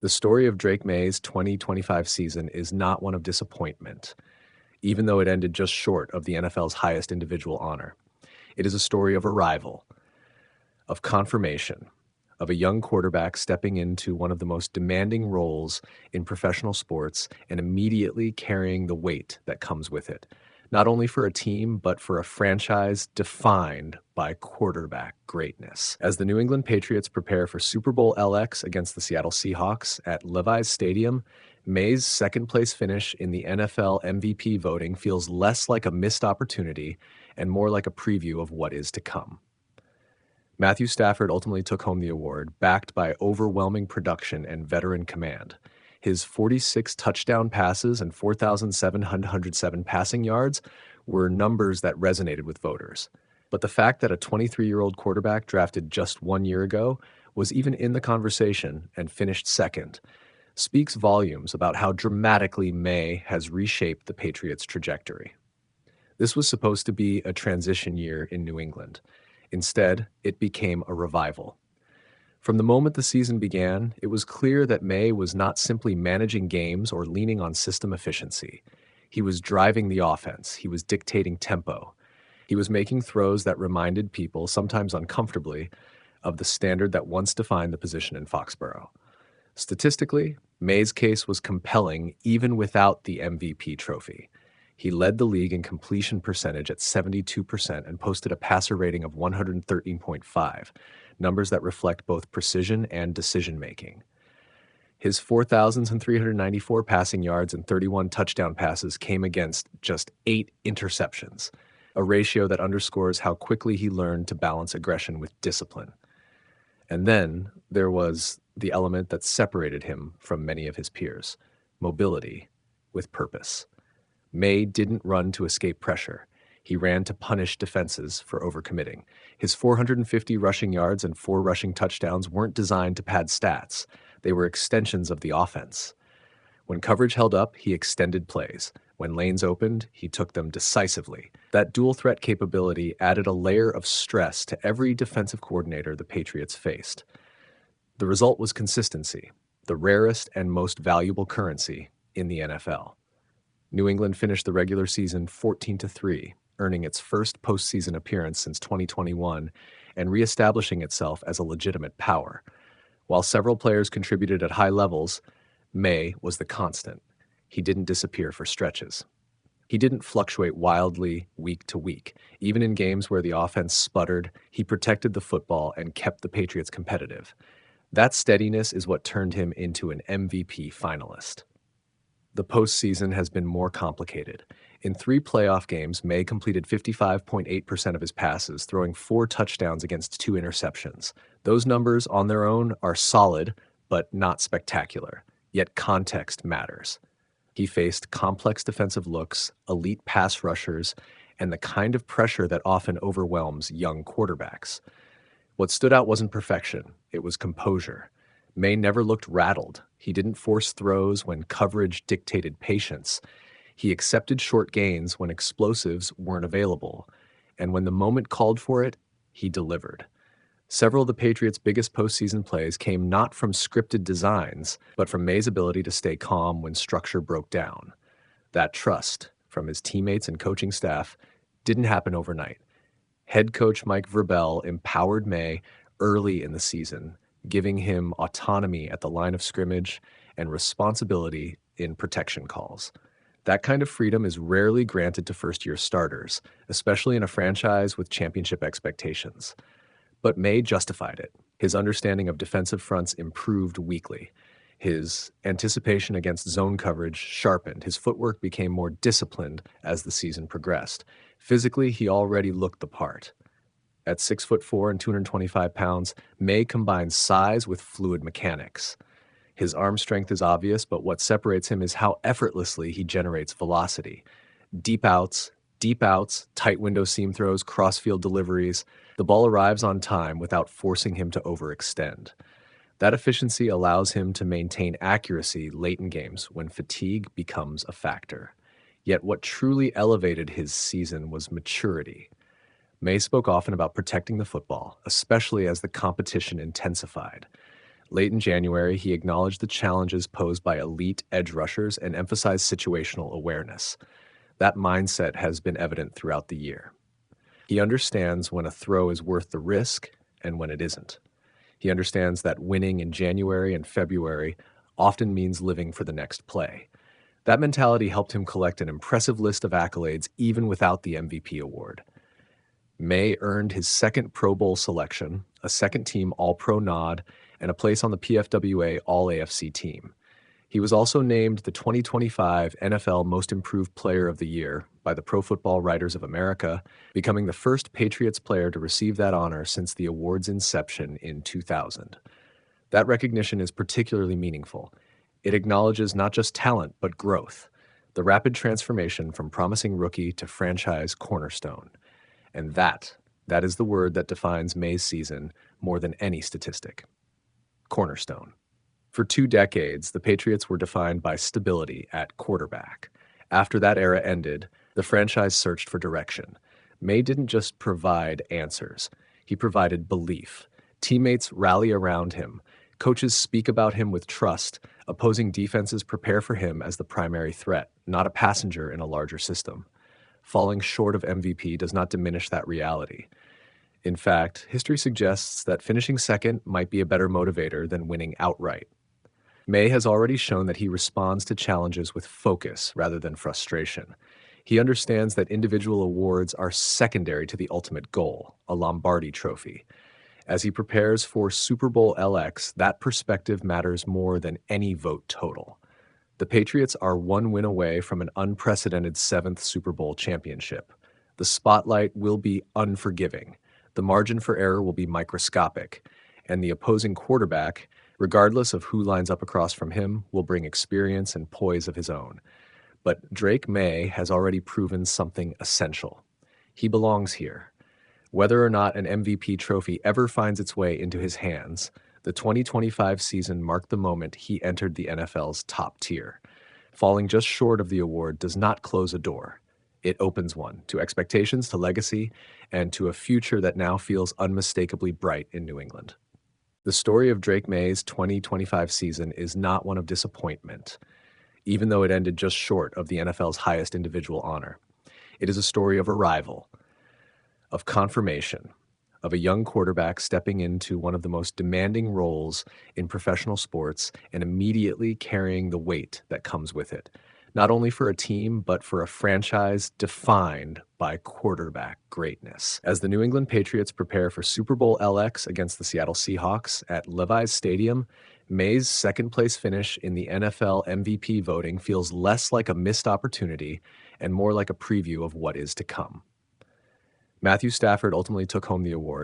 The story of Drake Maye's 2025 season is not one of disappointment, even though it ended just short of the NFL's highest individual honor. It is a story of arrival, of confirmation, of a young quarterback stepping into one of the most demanding roles in professional sports and immediately carrying the weight that comes with it, not only for a team, but for a franchise defined by quarterback greatness. As the New England Patriots prepare for Super Bowl LX against the Seattle Seahawks at Levi's Stadium, Maye's second-place finish in the NFL MVP voting feels less like a missed opportunity and more like a preview of what is to come. Matthew Stafford ultimately took home the award, backed by overwhelming production and veteran command. His 46 touchdown passes and 4,707 passing yards were numbers that resonated with voters. But the fact that a 23-year-old quarterback drafted just 1 year ago was even in the conversation and finished second speaks volumes about how dramatically Maye has reshaped the Patriots' trajectory. This was supposed to be a transition year in New England. Instead, it became a revival. From the moment the season began, it was clear that Maye was not simply managing games or leaning on system efficiency. He was driving the offense. He was dictating tempo. He was making throws that reminded people, sometimes uncomfortably, of the standard that once defined the position in Foxborough. Statistically, Maye's case was compelling even without the MVP trophy. He led the league in completion percentage at 72% and posted a passer rating of 113.5, numbers that reflect both precision and decision-making. His 4,394 passing yards and 31 touchdown passes came against just 8 interceptions, a ratio that underscores how quickly he learned to balance aggression with discipline. And then there was the element that separated him from many of his peers: mobility with purpose. Maye didn't run to escape pressure. He ran to punish defenses for overcommitting. His 450 rushing yards and 4 rushing touchdowns weren't designed to pad stats. They were extensions of the offense. When coverage held up, he extended plays. When lanes opened, he took them decisively. That dual threat capability added a layer of stress to every defensive coordinator the Patriots faced. The result was consistency, the rarest and most valuable currency in the NFL. New England finished the regular season 14-3, earning its first postseason appearance since 2021 and reestablishing itself as a legitimate power. While several players contributed at high levels, Maye was the constant. He didn't disappear for stretches. He didn't fluctuate wildly week to week. Even in games where the offense sputtered, he protected the football and kept the Patriots competitive. That steadiness is what turned him into an MVP finalist. The postseason has been more complicated. In 3 playoff games, Maye completed 55.8% of his passes, throwing 4 touchdowns against 2 interceptions. Those numbers on their own are solid, but not spectacular. Yet context matters. He faced complex defensive looks, elite pass rushers, and the kind of pressure that often overwhelms young quarterbacks. What stood out wasn't perfection, it was composure. Maye never looked rattled. He didn't force throws when coverage dictated patience. He accepted short gains when explosives weren't available. And when the moment called for it, he delivered. Several of the Patriots' biggest postseason plays came not from scripted designs, but from Maye's ability to stay calm when structure broke down. That trust from his teammates and coaching staff didn't happen overnight. Head coach Mike Vrabel empowered Maye early in the season, giving him autonomy at the line of scrimmage and responsibility in protection calls. That kind of freedom is rarely granted to first-year starters, especially in a franchise with championship expectations. But Maye justified it. His understanding of defensive fronts improved weekly. His anticipation against zone coverage sharpened. His footwork became more disciplined as the season progressed. Physically, he already looked the part. At 6'4" and 225 pounds, Maye combines size with fluid mechanics. His arm strength is obvious, but what separates him is how effortlessly he generates velocity. Deep outs, tight window seam throws, crossfield deliveries. The ball arrives on time without forcing him to overextend. That efficiency allows him to maintain accuracy late in games when fatigue becomes a factor. Yet what truly elevated his season was maturity. Maye spoke often about protecting the football, especially as the competition intensified. Late in January, he acknowledged the challenges posed by elite edge rushers and emphasized situational awareness. That mindset has been evident throughout the year. He understands when a throw is worth the risk and when it isn't. He understands that winning in January and February often means living for the next play. That mentality helped him collect an impressive list of accolades even without the MVP award. Maye earned his second Pro Bowl selection, a second-team All-Pro nod, and a place on the PFWA All-AFC team. He was also named the 2025 NFL Most Improved Player of the Year by the Pro Football Writers of America, becoming the first Patriots player to receive that honor since the award's inception in 2000. That recognition is particularly meaningful. It acknowledges not just talent, but growth, the rapid transformation from promising rookie to franchise cornerstone. And that is the word that defines Maye's season more than any statistic. Cornerstone. For 2 decades, the Patriots were defined by stability at quarterback. After that era ended, the franchise searched for direction. Maye didn't just provide answers. He provided belief. Teammates rally around him. Coaches speak about him with trust. Opposing defenses prepare for him as the primary threat, not a passenger in a larger system. Falling short of MVP does not diminish that reality. In fact, history suggests that finishing second might be a better motivator than winning outright. Maye has already shown that he responds to challenges with focus rather than frustration. He understands that individual awards are secondary to the ultimate goal, a Lombardi trophy. As he prepares for Super Bowl LX, that perspective matters more than any vote total. The Patriots are 1 win away from an unprecedented 7th Super Bowl championship. The spotlight will be unforgiving. The margin for error will be microscopic, and the opposing quarterback, regardless of who lines up across from him, will bring experience and poise of his own. But Drake Maye has already proven something essential. He belongs here. Whether or not an MVP trophy ever finds its way into his hands, the 2025 season marked the moment he entered the NFL's top tier. Falling just short of the award does not close a door. It opens one to expectations, to legacy, and to a future that now feels unmistakably bright in New England. The story of Drake Maye's 2025 season is not one of disappointment, even though it ended just short of the NFL's highest individual honor. It is a story of arrival, of confirmation, of a young quarterback stepping into one of the most demanding roles in professional sports and immediately carrying the weight that comes with it, not only for a team, but for a franchise defined by quarterback greatness. As the New England Patriots prepare for Super Bowl LX against the Seattle Seahawks at Levi's Stadium, Maye's second-place finish in the NFL MVP voting feels less like a missed opportunity and more like a preview of what is to come. Matthew Stafford ultimately took home the award.